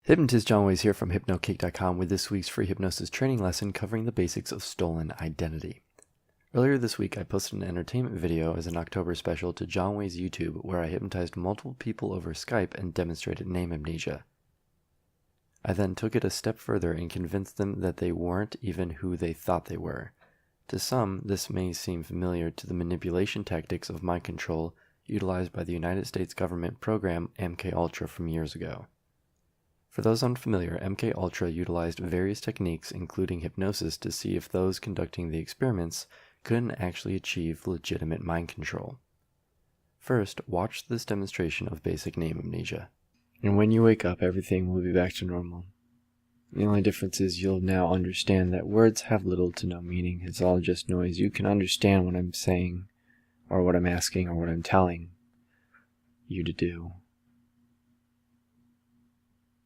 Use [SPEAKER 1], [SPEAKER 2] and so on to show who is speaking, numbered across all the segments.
[SPEAKER 1] Hypnotist JonWayes here from HypnoKick.com with this week's free hypnosis training lesson covering the basics of stolen identity. Earlier this week, I posted an entertainment video as an October special to JonWayes YouTube where I hypnotized multiple people over Skype and demonstrated name amnesia. I then took it a step further and convinced them that they weren't even who they thought they were. To some, this may seem familiar to the manipulation tactics of mind control utilized by the United States government program MKUltra from years ago. For those unfamiliar, MKUltra utilized various techniques including hypnosis to see if those conducting the experiments couldn't actually achieve legitimate mind control. First, watch this demonstration of basic name amnesia. And when you wake up, everything will be back to normal. The only difference is you'll now understand that words have little to no meaning. It's all just noise. You can understand what I'm saying, or what I'm asking, or what I'm telling you to do.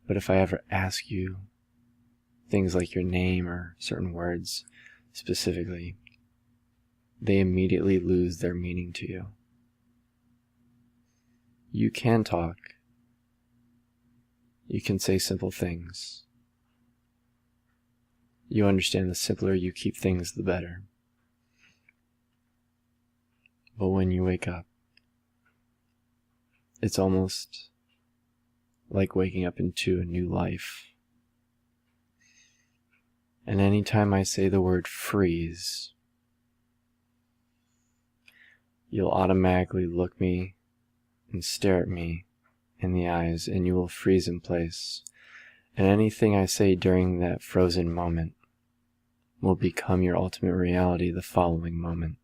[SPEAKER 1] But if I ever ask you things like your name or certain words specifically, they immediately lose their meaning to you. You can talk. You can say simple things. You understand the simpler you keep things, the better. But when you wake up, it's almost like waking up into a new life. And anytime I say the word freeze, you'll automatically look me and stare at me in the eyes, and you will freeze in place. And anything I say during that frozen moment will become your ultimate reality the following moment.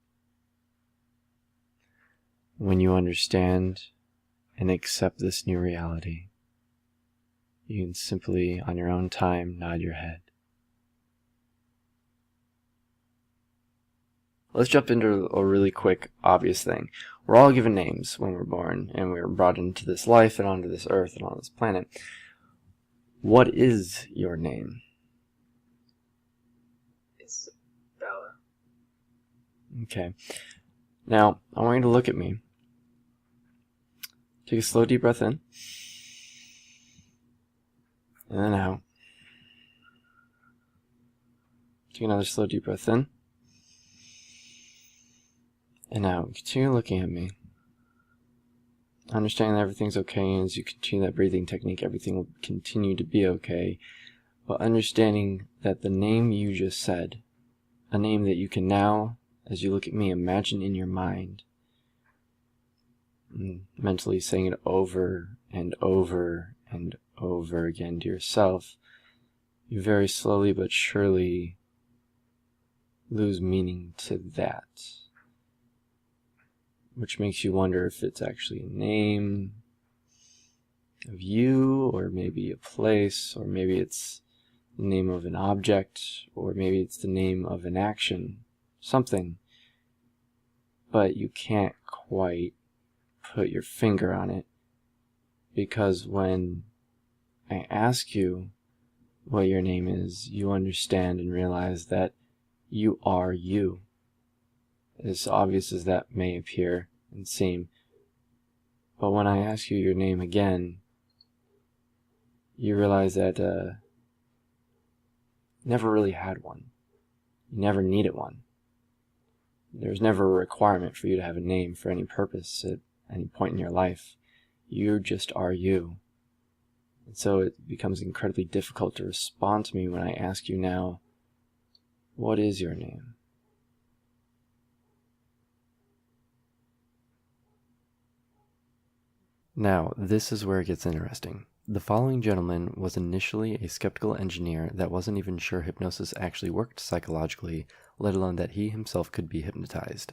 [SPEAKER 1] When you understand and accept this new reality, you can simply, on your own time, nod your head. Let's jump into a really quick, obvious thing. We're all given names when we're born, and we're brought into this life and onto this earth and on this planet. What is your name?
[SPEAKER 2] It's Bella.
[SPEAKER 1] Okay. Now, I want you to look at me. Take a slow, deep breath in. And then out. Take another slow, deep breath in. And out. Continue looking at me. Understanding that everything's okay, and as you continue that breathing technique, everything will continue to be okay. But understanding that the name you just said, a name that you can now, as you look at me, imagine in your mind, and mentally saying it over and over and over again to yourself, you very slowly but surely lose meaning to that, which makes you wonder if it's actually a name of you, or maybe a place, or maybe it's the name of an object, or maybe it's the name of an action, something, but you can't quite put your finger on it, because when I ask you what your name is, you understand and realize that you are you. As obvious as that may appear and seem. But when I ask you your name again, you realize that you never really had one. You never needed one. There's never a requirement for you to have a name for any purpose at any point in your life. You just are you. And so it becomes incredibly difficult to respond to me when I ask you now, what is your name? Now, this is where it gets interesting. The following gentleman was initially a skeptical engineer that wasn't even sure hypnosis actually worked psychologically, let alone that he himself could be hypnotized.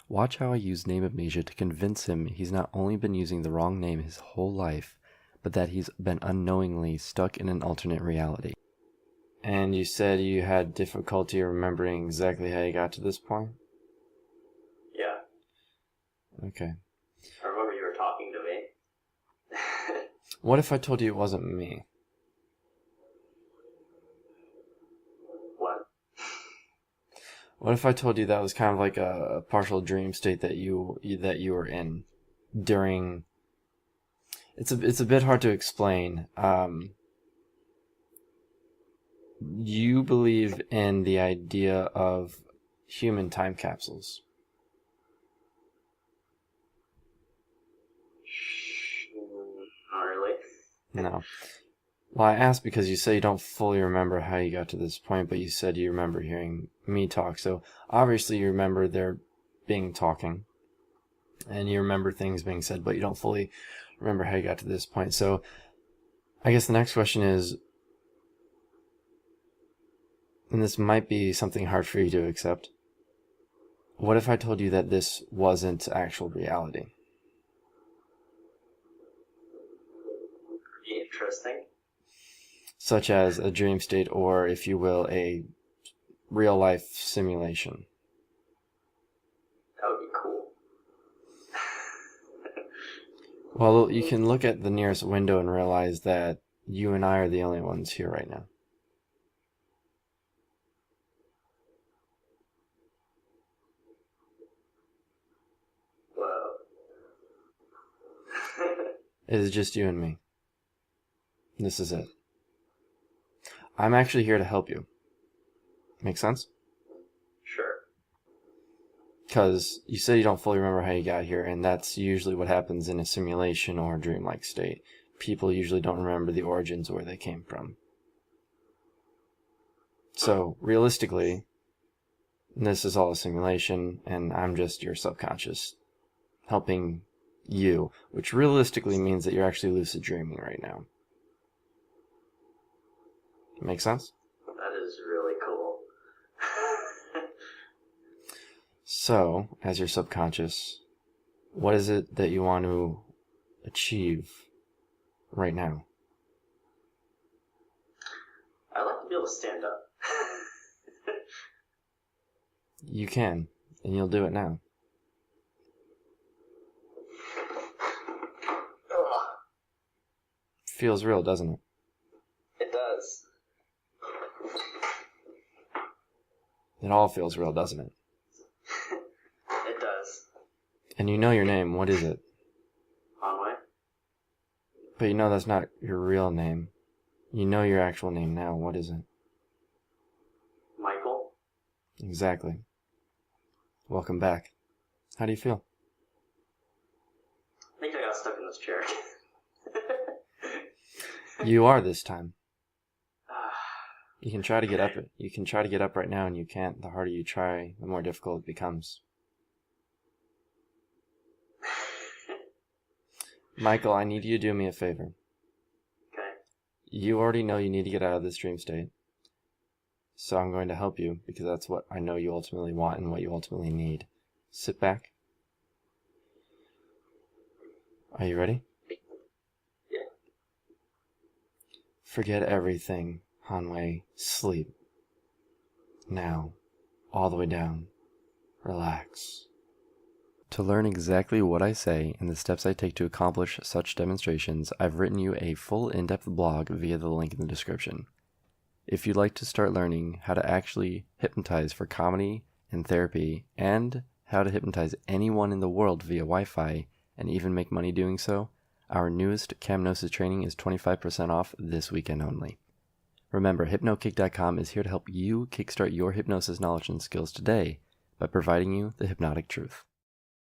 [SPEAKER 1] Watch how I use name amnesia to convince him he's not only been using the wrong name his whole life, but that he's been unknowingly stuck in an alternate reality. And you said you had difficulty remembering exactly how you got to this point?
[SPEAKER 2] Yeah.
[SPEAKER 1] Okay.
[SPEAKER 2] I remember you were talking to me.
[SPEAKER 1] What if I told you it wasn't me?
[SPEAKER 2] What?
[SPEAKER 1] What if I told you that was kind of like a partial dream state that you were in during... It's a bit hard to explain. you believe in the idea of human time capsules.
[SPEAKER 2] Not really.
[SPEAKER 1] No. Well, I asked because you say you don't fully remember how you got to this point, but you said you remember hearing me talk. So obviously you remember there being talking, and you remember things being said, but you don't fully remember how you got to this point. So I guess the next question is, and this might be something hard for you to accept, what if I told you that this wasn't actual reality?
[SPEAKER 2] Pretty interesting.
[SPEAKER 1] Such as a dream state, or, if you will, a real-life simulation.
[SPEAKER 2] That would be cool.
[SPEAKER 1] Well, you can look at the nearest window and realize that you and I are the only ones here right now.
[SPEAKER 2] Whoa.
[SPEAKER 1] It is just you and me. This is it. I'm actually here to help you. Make sense?
[SPEAKER 2] Sure.
[SPEAKER 1] Because you said you don't fully remember how you got here, and that's usually what happens in a simulation or a dreamlike state. People usually don't remember the origins where they came from. So, realistically, this is all a simulation, and I'm just your subconscious helping you, which realistically means that you're actually lucid dreaming right now. Make sense?
[SPEAKER 2] That is really cool.
[SPEAKER 1] So, as your subconscious, what is it that you want to achieve right now?
[SPEAKER 2] I'd like to be able to stand up.
[SPEAKER 1] You can, and you'll do it now.
[SPEAKER 2] Ugh.
[SPEAKER 1] Feels real, doesn't it?
[SPEAKER 2] It does.
[SPEAKER 1] It all feels real, doesn't it?
[SPEAKER 2] It does.
[SPEAKER 1] And you know your name. What is it?
[SPEAKER 2] Conway?
[SPEAKER 1] But you know that's not your real name. You know your actual name now. What is it?
[SPEAKER 2] Michael?
[SPEAKER 1] Exactly. Welcome back. How do you feel?
[SPEAKER 2] I think I got stuck in this chair.
[SPEAKER 1] You are this time. You can try to get up. You can try to get up right now, and you can't. The harder you try, the more difficult it becomes. Michael, I need you to do me a favor.
[SPEAKER 2] Okay.
[SPEAKER 1] You already know you need to get out of this dream state. So I'm going to help you, because that's what I know you ultimately want and what you ultimately need. Sit back. Are you ready?
[SPEAKER 2] Yeah.
[SPEAKER 1] Forget everything, Hanwei. Sleep. Now. All the way down. Relax. To learn exactly what I say and the steps I take to accomplish such demonstrations, I've written you a full in-depth blog via the link in the description. If you'd like to start learning how to actually hypnotize for comedy and therapy, and how to hypnotize anyone in the world via Wi-Fi and even make money doing so, our newest Hypnosis training is 25% off this weekend only. Remember, HypnoKick.com is here to help you kickstart your hypnosis knowledge and skills today by providing you the hypnotic truth.